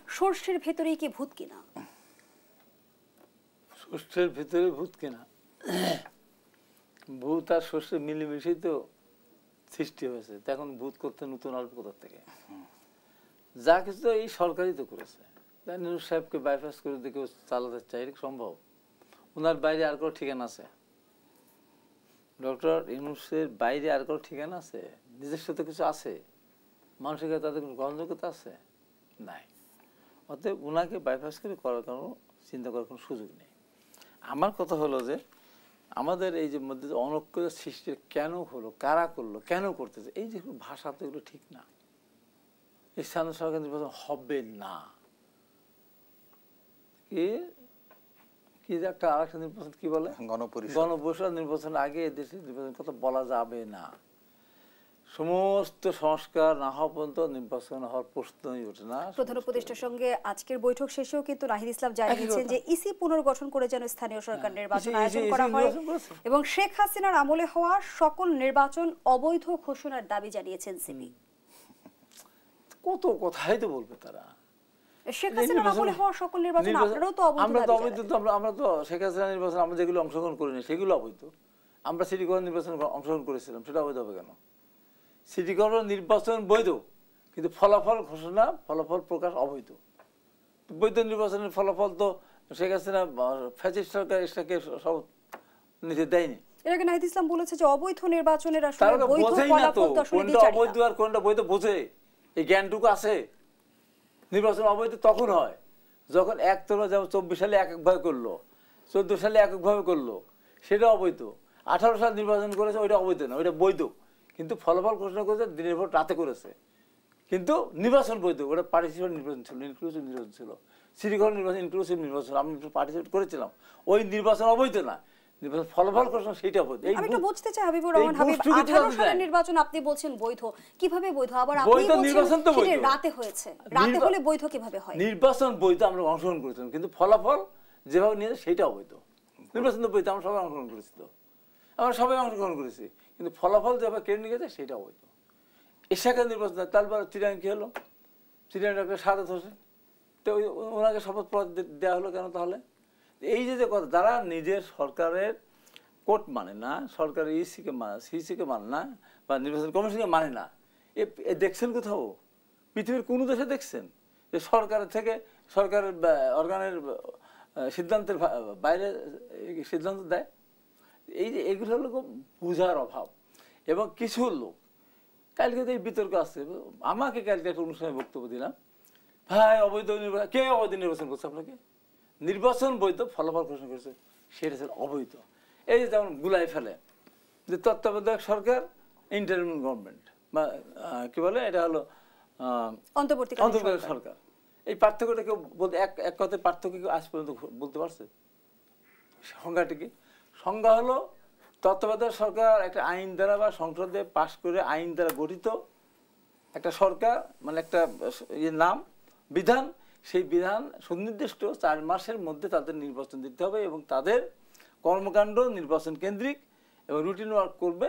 সর্ষের ভেতরেই কি ভূত কিনা? সর্ষের ভেতরে ভূত কিনা, ভূত আর সর্ষে মিলেমিশেই তো সৃষ্টি হয়েছে। এখন ভূত করতে নতুন অল্প কোথা থেকে? যা কিছু তো এই সরকারই তো করেছে। নুরুল সাহেবকে বাইপাস করে দিয়ে কেউ চালাতে চাই, এটা সম্ভব? ওনার বাইরে আর কোনো ঠিকানা আছে? ডক্টর ইউনূসের বাইরে আর কোনো ঠিকানা আছে? নিজস্ব তো কিছু আছে, মানুষের কাছে তাদের কোনো গ্রহণযোগ্যতা আছে? নাই। অতএব ওনাকে বাইপাস করে করার কোনো চিন্তা করার কোনো সুযোগ নেই। আমার কথা হলো যে আমাদের এই যে মধ্যে অনৈক্যের সৃষ্টি কেন হলো, কারা করলো, কেন করতেছে, এই যে ভাষা তো এগুলো ঠিক না। এই স্থানীয় সরকার নির্বাচন হবে না, কি যে একটা আরেকটা নির্বাচন কি বলে, গণপরিষদ নির্বাচনের আগে এদেশের নির্বাচন কথা বলা যাবে না। সমস্ত সংস্কার না হওয়া পর্যন্ত নির্বাচন হওয়ার প্রশ্নই ওঠে না। প্রধান উপদেষ্টার সঙ্গে আজকের বৈঠক শেষেও কিন্তু নাহিদ ইসলাম জানিয়েছেন যে ইসি পুনর্গঠন করে যেন স্থানীয় সরকার নির্বাচন আয়োজন করা হয় এবং শেখ হাসিনার আমলে হওয়া সকল নির্বাচন অবৈধ ঘোষণার দাবি জানিয়েছেন সিপি। কত কথাই তো বলবে তারা। শেখ হাসিনার আমলে হওয়া সকল নির্বাচন আপনারাও তো অবৈধ। আমরা তো শেখ হাসিনা নির্বাচন আমরা যেগুলো অংশগ্রহণ করিনি সেগুলো অবৈধ। আমরা সিটি কর্পোরেশন নির্বাচন অংশগ্রহণ করেছিলাম, সেটা অবৈধ হবে কেন? সিটি কর্পোরেশন নির্বাচন বৈধ, কিন্তু ফলাফল ঘোষণা, ফলাফল প্রকাশ অবৈধ। বৈধ নির্বাচনের ফলাফল তো শেখ হাসিনা ফ্যাসিস্ট সরকার এটাকে সব নিতে দেয়নি। এর আগে নাহিদ ইসলাম বলেছে যে অবৈধ নির্বাচনের আসলে বৈধ ফলাফল তো আসলে কোনটা অবৈধ আর কোনটা বৈধ বোঝে, এই জ্ঞানটুকু আছে। নির্বাচন অবৈধ তখন হয় যখন একতরফা, যেমন 24 সালে এককভাবে করলো, 14 সালে এককভাবে করলো, সেটা অবৈধ। 18 সাল নির্বাচন করেছে, ওইটা অবৈধ না, ওইটা বৈধ। কিন্তু ফলাফল ঘোষণা করেছে দিনের ভোট রাতে করেছে, কিন্তু নির্বাচন বৈধ। ওটা পার্টিসিপেট নির্বাচন ছিল, ইনক্লুসিভ নির্বাচন ছিল। সিটি কর্পোরেশন নির্বাচন ইনক্লুসিভ নির্বাচন, আমি পার্টিসিপেট করেছিলাম। ওই নির্বাচন অবৈধ না, নির্বাচন ফলাফল ঘোষণা সেটা বৈধ। আমি একটু বুঝতে চাই হাবিবুর রহমান, হাবিব 18 সালের নির্বাচন আপনি বলছেন বৈধ, কিভাবে বৈধ? আবার আপনি বলছেন নির্বাচন তো বৈধ, রাতে হয়েছে, রাতে হলে বৈধ কিভাবে হয়? নির্বাচন বৈধ, আমরা অংশগ্রহণ করেছিলাম, কিন্তু ফলাফল যেভাবে নিয়েছে সেটা অবৈধ। নির্বাচন তো বৈধ, আমরা সবাই অংশগ্রহণ করেছিল, আমরা সবাই অংশগ্রহণ করেছি, কিন্তু ফলাফল যেভাবে কেড়ে নিয়ে গেছে সেটা অবৈধ। এশিয়াকার নির্বাচন, তারপর চিরাং কি হলো? চিরাং ডক্টর সাদাত হোসেন, তো ওনাকে শপথ দেওয়া হলো কেন তাহলে? এই যে কথা, যারা নিজের সরকারের কোর্ট মানে না, সরকারের ইসিকে সিসিকে মানে না, বা নির্বাচন কমিশনকে মানে না, এ দেখছেন কোথাও? পৃথিবীর কোনো দেশে দেখছেন যে সরকারের থেকে, সরকারের অর্গানের সিদ্ধান্তের বাইরে সিদ্ধান্ত দেয়? এই যে এগুলো হলো বোঝার অভাব। এবং কিছু লোক, কালকে তো এই বিতর্ক আসছে, আমাকে কালকে একটা অনুষ্ঠানে বক্তব্য দিলাম, ভাই অবৈধ নির্বাচন, কে অবৈধ নির্বাচন করছে? আপনাকে নির্বাচন বৈধ, ফলাফল ঘোষণা করেছে সেটা ছিল অবৈধ। এই যে যেমন গুলাই ফেলে যে তত্ত্বাবধায়ক সরকার, ইন্টারিম গভর্নমেন্ট, বা কি বলে, এটা হলো অন্তর্বর্তীকালীন সরকার। এই পার্থক্যটা কেউ বলতে, এক কথায় পার্থক্য কেউ আজ পর্যন্ত বলতে পারছে? সংজ্ঞাটা কি? সংজ্ঞা হলো তত্ত্বাবধায়ক সরকার একটা আইন দ্বারা বা সংসদে পাশ করে আইন দ্বারা গঠিত একটা সরকার, মানে একটা নাম, বিধান, সেই বিধান সুনির্দিষ্ট 4 মাসের মধ্যে তাদের নির্বাচন দিতে হবে এবং তাদের কর্মকাণ্ড নির্বাচন কেন্দ্রিক এবং রুটিন ওয়ার্ক করবে।